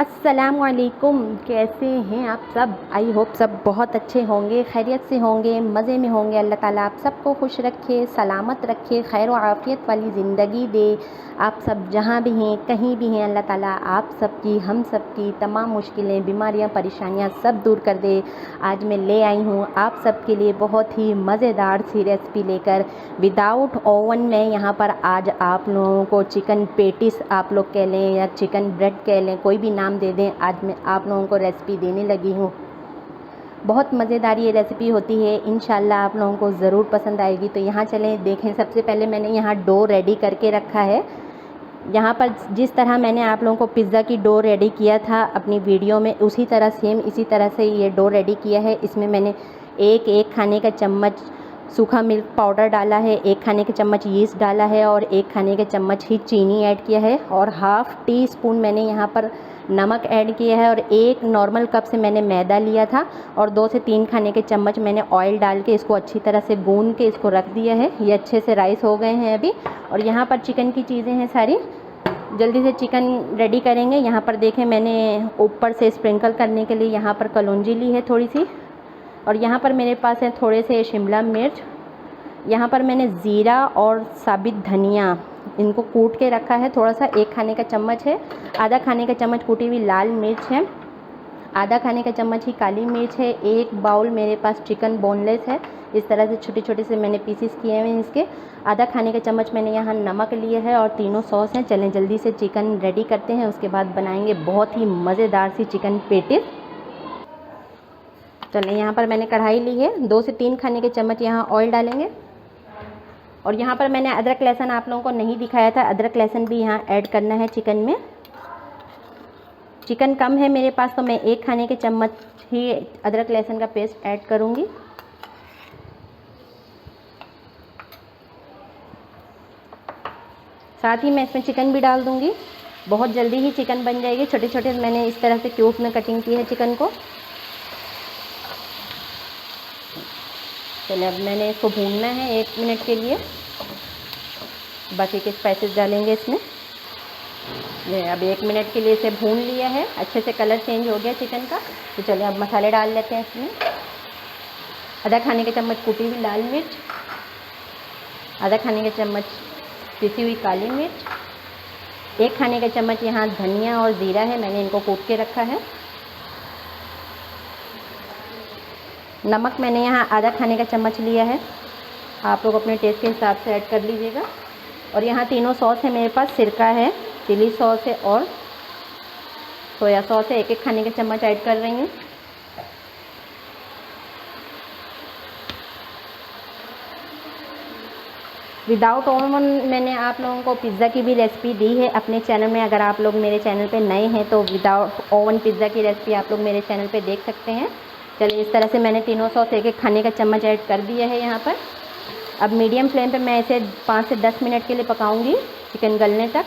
अस्सलामुअलैकुम। कैसे हैं आप सब? आई होप सब बहुत अच्छे होंगे, खैरियत से होंगे, मज़े में होंगे। अल्लाह ताला आप सबको खुश रखे, सलामत रखे, खैर व आफ़ियत वाली ज़िंदगी दे। आप सब जहाँ भी हैं, कहीं भी हैं, अल्लाह ताला आप सबकी, हम सबकी तमाम मुश्किलें, बीमारियाँ, परेशानियाँ सब दूर कर दे। आज मैं ले आई हूँ आप सबके लिए बहुत ही मज़ेदार सी रेसिपी लेकर, विदाउट ओवन में। यहाँ पर आज आप लोगों को चिकन पेटिस आप लोग कह लें या चिकन ब्रेड कह लें, कोई भी नाम दे दें, आज मैं आप लोगों को रेसिपी देने लगी हूँ। बहुत मज़ेदार ये रेसिपी होती है, इंशाल्लाह आप लोगों को ज़रूर पसंद आएगी। तो यहाँ चलें देखें। सबसे पहले मैंने यहाँ डो रेडी करके रखा है। यहाँ पर जिस तरह मैंने आप लोगों को पिज़्ज़ा की डो रेडी किया था अपनी वीडियो में, उसी तरह सेम इसी तरह से ये डो रेडी किया है। इसमें मैंने एक खाने का चम्मच सूखा मिल्क पाउडर डाला है, 1 खाने का चम्मच यीस्ट डाला है और 1 खाने का चम्मच ही चीनी ऐड किया है और हाफ़ टी स्पून मैंने यहाँ पर नमक ऐड किया है और 1 नॉर्मल कप से मैंने मैदा लिया था और 2 से 3 खाने के चम्मच मैंने ऑयल डाल के इसको अच्छी तरह से गूंद के इसको रख दिया है। ये अच्छे से राइस हो गए हैं अभी। और यहाँ पर चिकन की चीज़ें हैं सारी, जल्दी से चिकन रेडी करेंगे। यहाँ पर देखें मैंने ऊपर से स्प्रिंकल करने के लिए यहाँ पर कलौंजी ली है थोड़ी सी, और यहाँ पर मेरे पास है थोड़े से शिमला मिर्च। यहाँ पर मैंने ज़ीरा और साबित धनिया इनको कूट के रखा है थोड़ा सा, 1 खाने का चम्मच है। आधा खाने का चम्मच कूटी हुई लाल मिर्च है, आधा खाने का चम्मच ही काली मिर्च है। 1 बाउल मेरे पास चिकन बोनलेस है, इस तरह से छोटे छोटे से मैंने पीसीस किए हुए हैं इसके। आधा खाने का चम्मच मैंने यहाँ नमक लिए है और तीनों सॉस हैं। चलें जल्दी से चिकन रेडी करते हैं, उसके बाद बनाएंगे बहुत ही मज़ेदार सी चिकन पेटिस। चलें यहाँ पर मैंने कढ़ाई ली है, 2 से 3 खाने के चम्मच यहाँ ऑयल डालेंगे। और यहाँ पर मैंने अदरक लहसुन आप लोगों को नहीं दिखाया था, अदरक लहसुन भी यहाँ ऐड करना है चिकन में। चिकन कम है मेरे पास तो मैं 1 खाने के चम्मच ही अदरक लहसुन का पेस्ट ऐड करूँगी। साथ ही मैं इसमें चिकन भी डाल दूँगी, बहुत जल्दी ही चिकन बन जाएगी। छोटे छोटे मैंने इस तरह से क्यूब में कटिंग की है चिकन को। चलिए अब मैंने इसको भूनना है 1 मिनट के लिए। बाकी के स्पाइसेस डालेंगे इसमें। ये अब 1 मिनट के लिए इसे भून लिया है, अच्छे से कलर चेंज हो गया चिकन का। तो चलिए अब मसाले डाल लेते हैं इसमें। आधा खाने के चम्मच कूटी हुई लाल मिर्च, आधा खाने का चम्मच पिसी हुई काली मिर्च, 1 खाने का चम्मच यहाँ धनिया और ज़ीरा है, मैंने इनको कूट के रखा है। नमक मैंने यहाँ आधा खाने का चम्मच लिया है, आप लोग अपने टेस्ट के हिसाब से ऐड कर लीजिएगा। और यहाँ तीनों सॉस है मेरे पास, सिरका है, चिली सॉस है और सोया सॉस है। 1 खाने का चम्मच ऐड कर रही हूँ। विदाउट ओवन मैंने आप लोगों को पिज़्ज़ा की भी रेसिपी दी है अपने चैनल में। अगर आप लोग मेरे चैनल पे नए हैं तो विदाउट ओवन पिज़्ज़ा की रेसिपी आप लोग मेरे चैनल पे देख सकते हैं। चलिए इस तरह से मैंने तीनों सॉस 1 खाने का चम्मच ऐड कर दिया है यहाँ पर। अब मीडियम फ्लेम पे मैं इसे 5 से 10 मिनट के लिए पकाऊंगी चिकन गलने तक।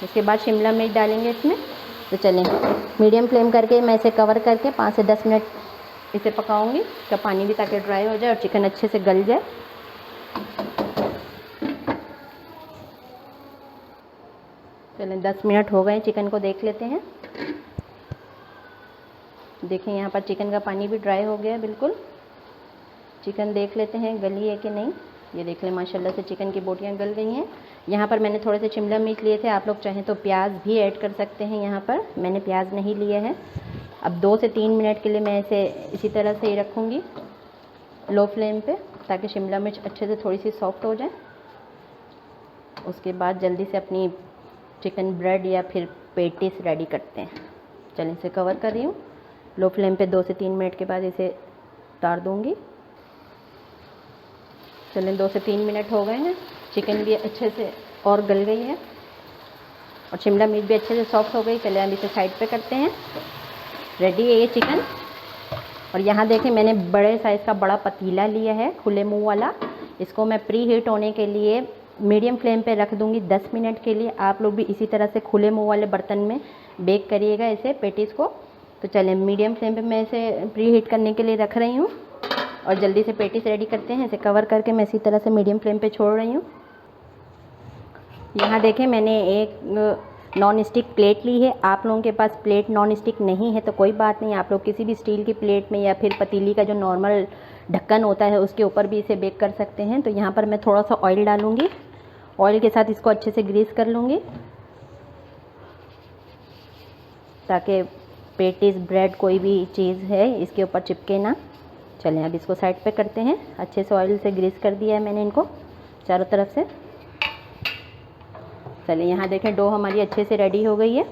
उसके बाद शिमला मिर्च डालेंगे इसमें। तो चलें मीडियम फ्लेम करके मैं इसे कवर करके 5 से 10 मिनट इसे पकाऊंगी, इसका पानी भी ताकि ड्राई हो जाए और चिकन अच्छे से गल जाए। चलें 10 मिनट हो गए, चिकन को देख लेते हैं। देखें यहाँ पर चिकन का पानी भी ड्राई हो गया बिल्कुल। चिकन देख लेते हैं गली है कि नहीं। ये देख लें माशाल्लाह से चिकन की बोटियाँ गल गई हैं। यहाँ पर मैंने थोड़े से शिमला मिर्च लिए थे, आप लोग चाहें तो प्याज भी ऐड कर सकते हैं। यहाँ पर मैंने प्याज नहीं लिया है। अब 2 से 3 मिनट के लिए मैं इसे इसी तरह से ही रखूँगी लो फ्लेम पे, ताकि शिमला मिर्च अच्छे से थोड़ी सी सॉफ्ट हो जाए। उसके बाद जल्दी से अपनी चिकन ब्रेड या फिर पेटिस रेडी करते हैं। चलिए इसे कवर कर रही हूँ, लो फ्लेम पे 2 से 3 मिनट के बाद इसे उतार दूँगी। चलें 2 से 3 मिनट हो गए हैं, चिकन भी अच्छे से और गल गई है और शिमला मिर्च भी अच्छे से सॉफ्ट हो गई। चलिए अब इसे साइड पे करते हैं। रेडी है ये चिकन। और यहाँ देखें मैंने बड़े साइज़ का बड़ा पतीला लिया है, खुले मुंह वाला। इसको मैं प्री हीट होने के लिए मीडियम फ्लेम पे रख दूँगी 10 मिनट के लिए। आप लोग भी इसी तरह से खुले मुंह वाले बर्तन में बेक करिएगा इसे पेटिस को। तो चलें मीडियम फ्लेम पे मैं इसे प्री हीट करने के लिए रख रही हूँ और जल्दी से पेटिस रेडी करते हैं। इसे कवर करके मैं इसी तरह से मीडियम फ्लेम पे छोड़ रही हूँ। यहाँ देखें मैंने एक नॉन स्टिक प्लेट ली है। आप लोगों के पास प्लेट नॉन स्टिक नहीं है तो कोई बात नहीं, आप लोग किसी भी स्टील की प्लेट में या फिर पतीली का जो नॉर्मल ढक्कन होता है उसके ऊपर भी इसे बेक कर सकते हैं। तो यहाँ पर मैं थोड़ा सा ऑयल डालूँगी, ऑयल के साथ इसको अच्छे से ग्रीस कर लूँगी ताकि पेटीज ब्रेड कोई भी चीज़ है इसके ऊपर चिपके ना। चलें अब इसको साइड पे करते हैं। अच्छे से ऑयल से ग्रीस कर दिया है मैंने इनको चारों तरफ से। चलिए यहाँ देखें डो हमारी अच्छे से रेडी हो गई है।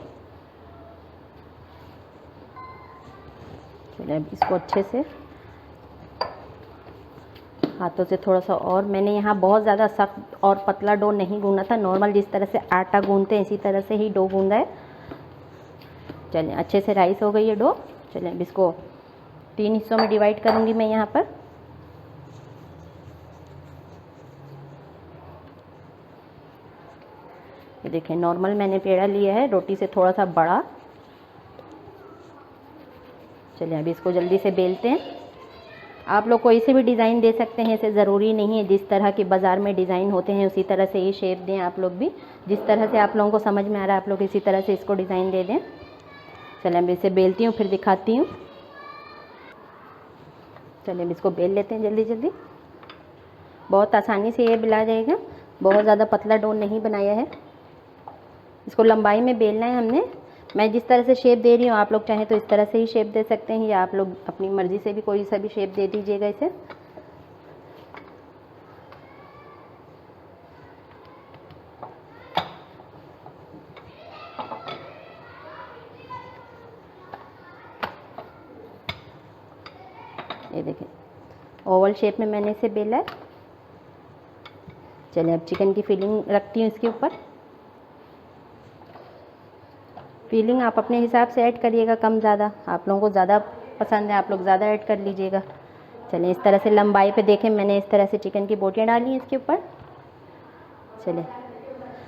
चलिए अब इसको अच्छे से हाथों से थोड़ा सा, और मैंने यहाँ बहुत ज़्यादा सख्त और पतला डो नहीं गूंदा था, नॉर्मल जिस तरह से आटा गूंदते हैं इसी तरह से ही डो गूंदा है। चलिए अच्छे से राइस हो गई है डो। चलिए अब इसको 3 हिस्सों में डिवाइड करूँगी मैं यहाँ पर। ये देखें नॉर्मल मैंने पेड़ा लिया है, रोटी से थोड़ा सा बड़ा। चलिए अब इसको जल्दी से बेलते हैं। आप लोग कोई से भी डिज़ाइन दे सकते हैं, इसे ज़रूरी नहीं है जिस तरह के बाज़ार में डिज़ाइन होते हैं उसी तरह से ही शेप दें। आप लोग भी जिस तरह से आप लोगों को समझ में आ रहा है आप लोग इसी तरह से इसको डिज़ाइन दे दें। चलिए अब इसे बेलती हूँ फिर दिखाती हूँ। चलिए अब इसको बेल लेते हैं जल्दी जल्दी। बहुत आसानी से ये बेला जाएगा, बहुत ज़्यादा पतला डो नहीं बनाया है। इसको लंबाई में बेलना है हमने। मैं जिस तरह से शेप दे रही हूँ आप लोग चाहें तो इस तरह से ही शेप दे सकते हैं, या आप लोग अपनी मर्ज़ी से भी कोई सा भी शेप दे दीजिएगा इसे। ये देखें ओवल शेप में मैंने इसे बेला है। चलिए अब चिकन की फिलिंग रखती हूँ इसके ऊपर। फिलिंग आप अपने हिसाब से ऐड करिएगा, कम ज़्यादा, आप लोगों को ज़्यादा पसंद है आप लोग ज़्यादा ऐड कर लीजिएगा। चलिए इस तरह से लंबाई पे देखें मैंने इस तरह से चिकन की बोटियाँ डाली हैं इसके ऊपर। चलिए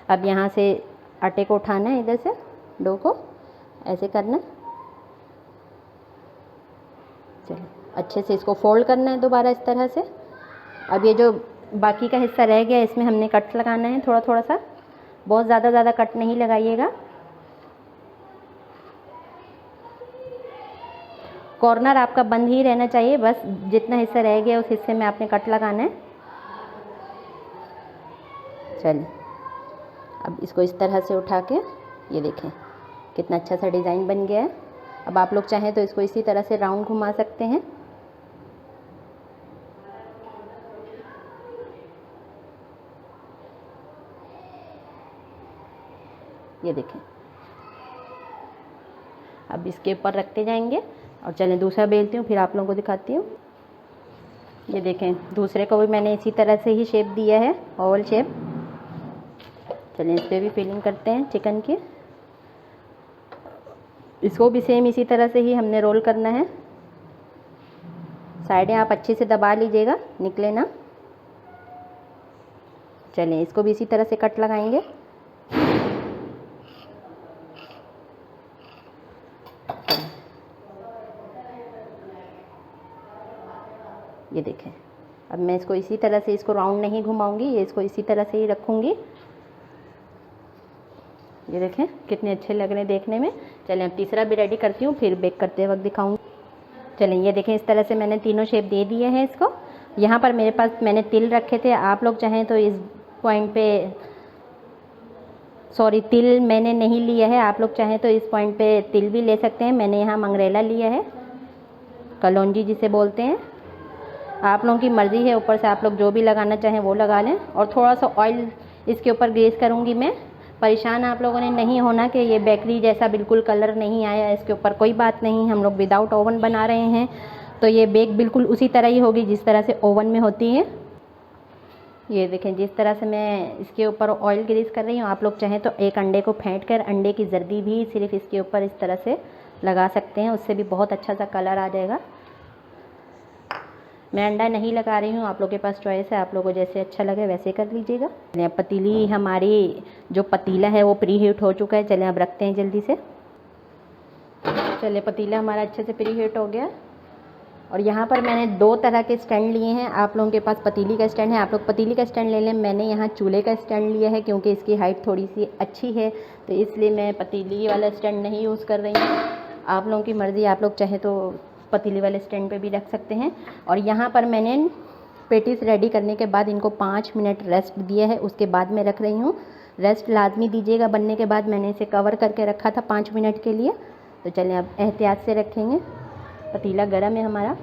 अब यहाँ से आटे को उठाना है, इधर से डो को ऐसे करना। चलिए अच्छे से इसको फोल्ड करना है दोबारा इस तरह से। अब ये जो बाकी का हिस्सा रह गया इसमें हमने कट लगाना है थोड़ा थोड़ा सा, बहुत ज़्यादा कट नहीं लगाइएगा। कॉर्नर आपका बंद ही रहना चाहिए, बस जितना हिस्सा रह गया उस हिस्से में आपने कट लगाना है। चलिए अब इसको इस तरह से उठा के ये देखें कितना अच्छा सा डिज़ाइन बन गया है। अब आप लोग चाहें तो इसको इसी तरह से राउंड घुमा सकते हैं। ये देखें अब इसके ऊपर रखते जाएंगे। और चलें दूसरा बेलती हूँ फिर आप लोगों को दिखाती हूँ। ये देखें दूसरे को भी मैंने इसी तरह से ही शेप दिया है, ओवल शेप। चलें इस पर भी फिलिंग करते हैं चिकन की। इसको भी सेम इसी तरह से ही हमने रोल करना है। साइडें आप अच्छे से दबा लीजिएगा, निकले ना। चलें इसको भी इसी तरह से कट लगाएंगे। ये देखें अब मैं इसको इसी तरह से, इसको राउंड नहीं घुमाऊंगी, ये इसको इसी तरह से ही रखूंगी। ये देखें कितने अच्छे लग रहे हैं देखने में। चलें अब तीसरा भी रेडी करती हूँ फिर बेक करते वक्त दिखाऊंगी। चलें ये देखें इस तरह से मैंने तीनों शेप दे दिए हैं इसको। यहाँ पर मेरे पास मैंने तिल रखे थे, आप लोग चाहें तो इस पॉइंट पे, सॉरी तिल मैंने नहीं लिया है, आप लोग चाहें तो इस पॉइंट पे तिल भी ले सकते हैं। मैंने यहाँ मंगरेला लिया है, कलौंजी जिसे बोलते हैं। आप लोगों की मर्ज़ी है, ऊपर से आप लोग जो भी लगाना चाहें वो लगा लें। और थोड़ा सा ऑयल इसके ऊपर ग्रीस करूँगी मैं। परेशान आप लोगों ने नहीं होना कि ये बेकरी जैसा बिल्कुल कलर नहीं आया इसके ऊपर, कोई बात नहीं। हम लोग विदाउट ओवन बना रहे हैं तो ये बेक बिल्कुल उसी तरह ही होगी जिस तरह से ओवन में होती है। ये देखें जिस तरह से मैं इसके ऊपर ऑयल ग्रीस कर रही हूँ, आप लोग चाहें तो एक अंडे को फेंट कर अंडे की जर्दी भी सिर्फ इसके ऊपर इस तरह से लगा सकते हैं, उससे भी बहुत अच्छा सा कलर आ जाएगा। मैं अंडा नहीं लगा रही हूँ, आप लोगों के पास चॉइस है, आप लोगों को जैसे अच्छा लगे वैसे कर लीजिएगा। चलिए पतीली हमारी जो पतीला है वो प्री हीट हो चुका है। चलिए अब रखते हैं जल्दी से। चलिए पतीला हमारा अच्छे से प्री हीट हो गया। और यहाँ पर मैंने 2 तरह के स्टैंड लिए हैं। आप लोगों के पास पतीली का स्टैंड है, आप लोग पतीली का स्टैंड ले लें। मैंने यहाँ चूल्हे का स्टैंड लिया है क्योंकि इसकी हाइट थोड़ी सी अच्छी है, तो इसलिए मैं पतीली वाला स्टैंड नहीं यूज़ कर रही हूँ। आप लोगों की मर्ज़ी, आप लोग चाहे तो पतीली वाले स्टैंड पे भी रख सकते हैं। और यहाँ पर मैंने पेटीज रेडी करने के बाद इनको 5 मिनट रेस्ट दिया है, उसके बाद मैं रख रही हूँ। रेस्ट लाजमी दीजिएगा बनने के बाद। मैंने इसे कवर करके रखा था 5 मिनट के लिए। तो चलें अब एहतियात से रखेंगे। पतीला गर्म है हमारा।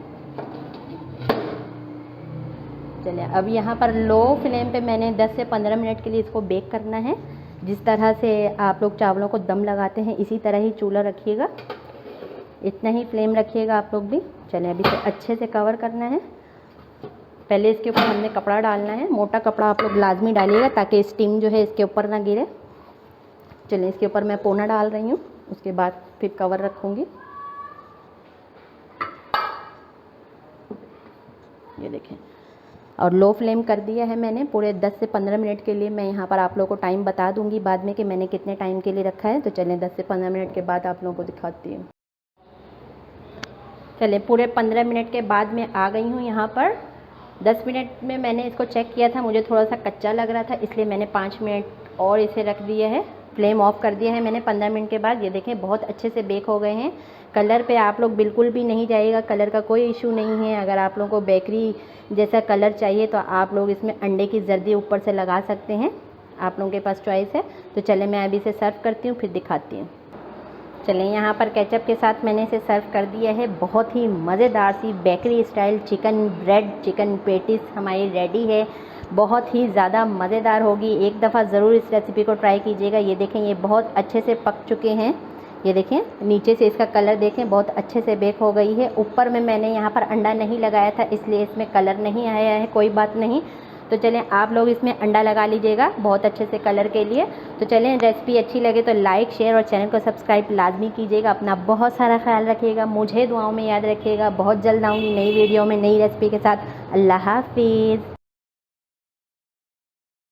चलिए अब यहाँ पर लो फ्लेम पे मैंने 10 से 15 मिनट के लिए इसको बेक करना है। जिस तरह से आप लोग चावलों को दम लगाते हैं इसी तरह ही चूल्हा रखिएगा, इतना ही फ्लेम रखिएगा आप लोग भी। चलिए अब इसे अच्छे से कवर करना है। पहले इसके ऊपर हमने कपड़ा डालना है, मोटा कपड़ा आप लोग लाजमी डालिएगा ताकि स्टीम जो है इसके ऊपर ना गिरे। चलिए इसके ऊपर मैं पोना डाल रही हूँ, उसके बाद फिर कवर रखूँगी। ये देखें, और लो फ्लेम कर दिया है मैंने पूरे 10 से 15 मिनट के लिए। मैं यहाँ पर आप लोगों को टाइम बता दूँगी बाद में कि मैंने कितने टाइम के लिए रखा है। तो चलें 10 से 15 मिनट के बाद आप लोगों को दिखाती हूँ। चलिए पूरे 15 मिनट के बाद मैं आ गई हूँ यहाँ पर। 10 मिनट में मैंने इसको चेक किया था, मुझे थोड़ा सा कच्चा लग रहा था, इसलिए मैंने 5 मिनट और इसे रख दिया है। फ्लेम ऑफ कर दिया है मैंने 15 मिनट के बाद। ये देखें बहुत अच्छे से बेक हो गए हैं। कलर पे आप लोग बिल्कुल भी नहीं जाइएगा, कलर का कोई इशू नहीं है। अगर आप लोगों को बेकरी जैसा कलर चाहिए तो आप लोग इसमें अंडे की जर्दी ऊपर से लगा सकते हैं, आप लोगों के पास चॉइस है। तो चलें मैं अभी इसे सर्व करती हूँ, फिर दिखाती हूँ। चलें यहाँ पर केचप के साथ मैंने इसे सर्व कर दिया है। बहुत ही मज़ेदार सी bakery style chicken bread chicken patties हमारी रेडी है। बहुत ही ज़्यादा मज़ेदार होगी, एक दफ़ा ज़रूर इस रेसिपी को ट्राई कीजिएगा। ये देखें ये बहुत अच्छे से पक चुके हैं। ये देखें नीचे से इसका कलर देखें, बहुत अच्छे से बेक हो गई है। ऊपर में मैंने यहाँ पर अंडा नहीं लगाया था इसलिए इसमें कलर नहीं आया है, कोई बात नहीं। तो चलें आप लोग इसमें अंडा लगा लीजिएगा बहुत अच्छे से कलर के लिए। तो चलें रेसिपी अच्छी लगे तो लाइक शेयर और चैनल को सब्सक्राइब लाजमी कीजिएगा। अपना बहुत सारा ख्याल रखिएगा, मुझे दुआओं में याद रखिएगा। बहुत जल्द आऊँगी नई वीडियो में नई रेसिपी के साथ। अल्लाह हाफिज़।